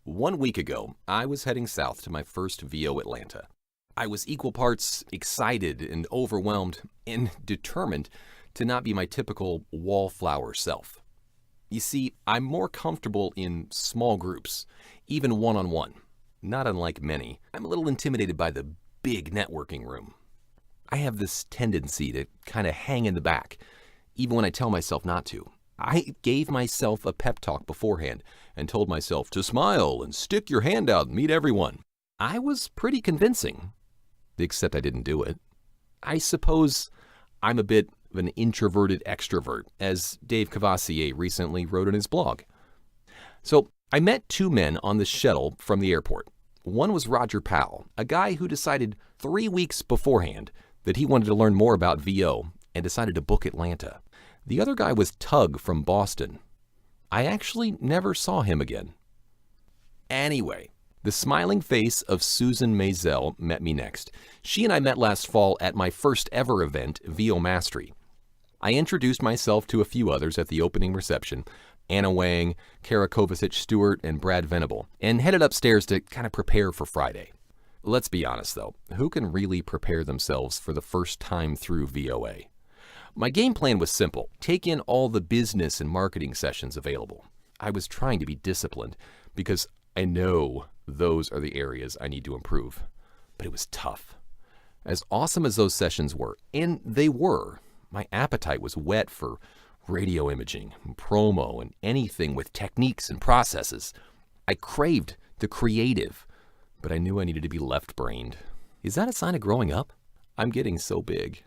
1 week ago, I was heading south to my first VOAtlanta. I was equal parts excited and overwhelmed and determined to not be my typical Wallflower self. You see, I'm more comfortable in small groups, even one-on-one. Not unlike many, I'm a little intimidated by the big networking room. I have this tendency to kind of hang in the back, even when I tell myself not to. I gave myself a pep talk beforehand and told myself to smile and stick your hand out and meet everyone. I was pretty convincing, except I didn't do it. I suppose I'm a bit of an introverted extrovert, as Dave Cavassier recently wrote in his blog. So I met two men on the shuttle from the airport. One was Roger Powell, a guy who decided 3 weeks beforehand that he wanted to learn more about VO and decided to book Atlanta. The other guy was Tug from Boston. I actually never saw him again. Anyway, the smiling face of Susan Maisel met me next. She and I met last fall at my first ever event, VO Mastery. I introduced myself to a few others at the opening reception, Anna Wang, Kara Kovacic-Stewart, and Brad Venable, and headed upstairs to kind of prepare for Friday. Let's be honest though, who can really prepare themselves for the first time through VOA? My game plan was simple. Take in all the business and marketing sessions available. I was trying to be disciplined because I know those are the areas I need to improve. But it was tough. As awesome as those sessions were, and they were, my appetite was whet for radio imaging, promo, and anything with techniques and processes. I craved the creative, but I knew I needed to be left-brained. Is that a sign of growing up? I'm getting so big.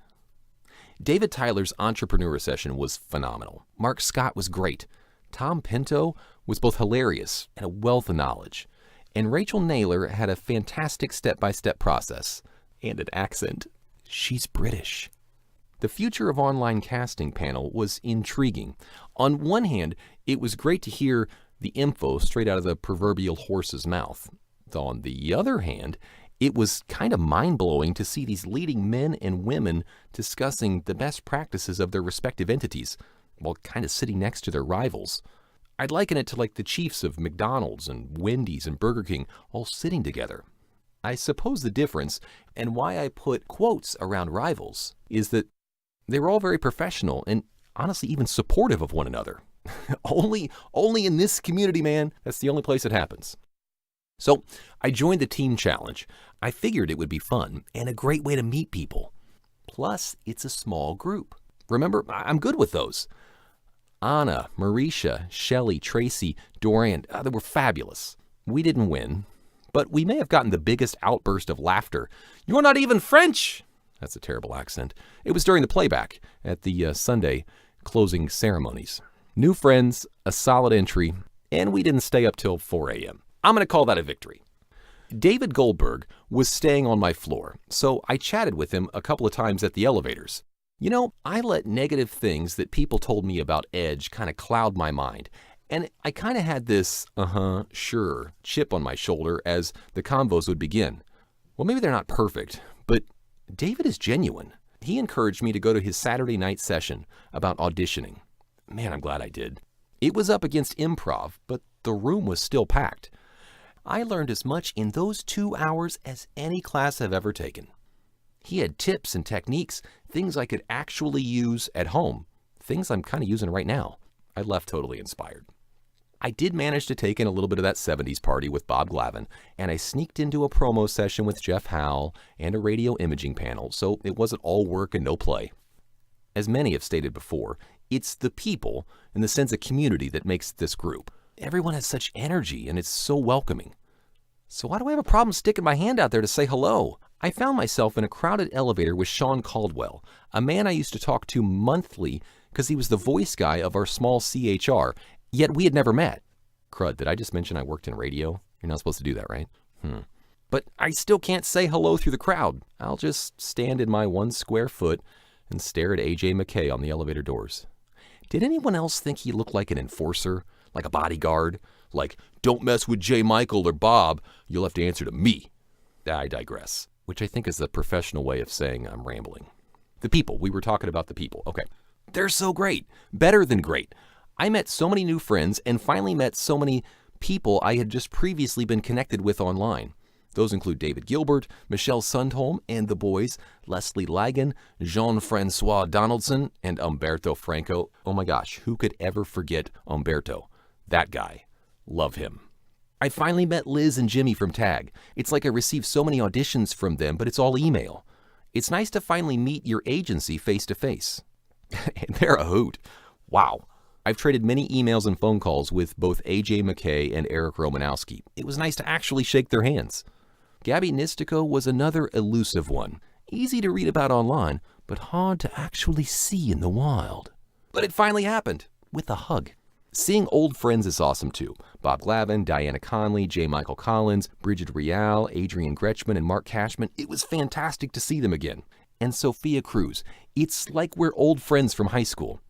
David Tyler's entrepreneur session was phenomenal. Mark Scott was great. Tom Pinto was both hilarious and a wealth of knowledge. And Rachel Naylor had a fantastic step-by-step process and an accent. She's British. The future of online casting panel was intriguing. On one hand, it was great to hear the info straight out of the proverbial horse's mouth. On the other hand, it was kind of mind-blowing to see these leading men and women discussing the best practices of their respective entities while kind of sitting next to their rivals. I'd liken it to like the chiefs of McDonald's and Wendy's and Burger King all sitting together. I suppose the difference, and why I put quotes around rivals, is that they were all very professional and honestly even supportive of one another. Only in this community, man. That's the only place it happens. So I joined the team challenge. I figured it would be fun and a great way to meet people. Plus, it's a small group. Remember, I'm good with those. Anna, Marisha, Shelley, Tracy, Dorian, they were fabulous. We didn't win, but we may have gotten the biggest outburst of laughter. "You're not even French!" That's a terrible accent. It was during the playback at the Sunday closing ceremonies. New friends, a solid entry, and we didn't stay up till 4 a.m. I'm going to call that a victory. David Goldberg was staying on my floor, so I chatted with him a couple of times at the elevators. You know, I let negative things that people told me about Edge kind of cloud my mind, and I kind of had this, sure, chip on my shoulder as the convos would begin. Well, maybe they're not perfect, but David is genuine. He encouraged me to go to his Saturday night session about auditioning. Man, I'm glad I did. It was up against improv, but the room was still packed. I learned as much in those 2 hours as any class I've ever taken. He had tips and techniques, things I could actually use at home, things I'm kind of using right now. I left totally inspired. I did manage to take in a little bit of that 70s party with Bob Glavin, and I sneaked into a promo session with Jeff Howell and a radio imaging panel, so it wasn't all work and no play. As many have stated before, it's the people and the sense of community that makes this group. Everyone has such energy, and it's so welcoming. So why do I have a problem sticking my hand out there to say hello? I found myself in a crowded elevator with Sean Caldwell, a man I used to talk to monthly because he was the voice guy of our small CHR, yet we had never met. Crud, did I just mention I worked in radio? You're not supposed to do that, right? But I still can't say hello through the crowd. I'll just stand in my 1 square foot and stare at AJ McKay on the elevator doors. Did anyone else think he looked like an enforcer? Like a bodyguard? Like, "Don't mess with J. Michael or Bob, you'll have to answer to me." I digress, which I think is the professional way of saying I'm rambling. The people, we were talking about the people. Okay, they're so great, better than great. I met so many new friends and finally met so many people I had just previously been connected with online. Those include David Gilbert, Michelle Sundholm, and the boys, Leslie Lagan, Jean-Francois Donaldson, and Umberto Franco. Oh my gosh, who could ever forget Umberto? That guy. Love him. I finally met Liz and Jimmy from TAG. It's like I received so many auditions from them, but it's all email. It's nice to finally meet your agency face to face. And they're a hoot. Wow. I've traded many emails and phone calls with both AJ McKay and Eric Romanowski. It was nice to actually shake their hands. Gabby Nistico was another elusive one. Easy to read about online, but hard to actually see in the wild. But it finally happened, with a hug. Seeing old friends is awesome too. Bob Glavin, Diana Conley, J. Michael Collins, Bridget Rial, Adrian Gretschman, and Mark Cashman. It was fantastic to see them again. And Sophia Cruz. It's like we're old friends from high school.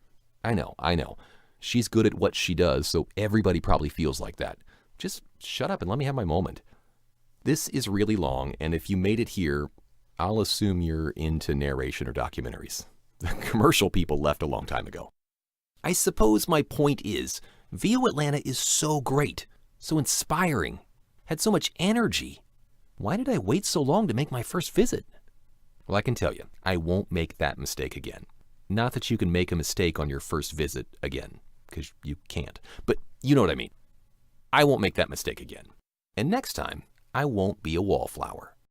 I know. She's good at what she does, so everybody probably feels like that. Just shut up and let me have my moment. This is really long, and if you made it here, I'll assume you're into narration or documentaries. The commercial people left a long time ago. I suppose my point is, VOAtlanta is so great, so inspiring, had so much energy. Why did I wait so long to make my first visit? Well, I can tell you, I won't make that mistake again. Not that you can make a mistake on your first visit again, because you can't. But you know what I mean. I won't make that mistake again. And next time, I won't be a wallflower.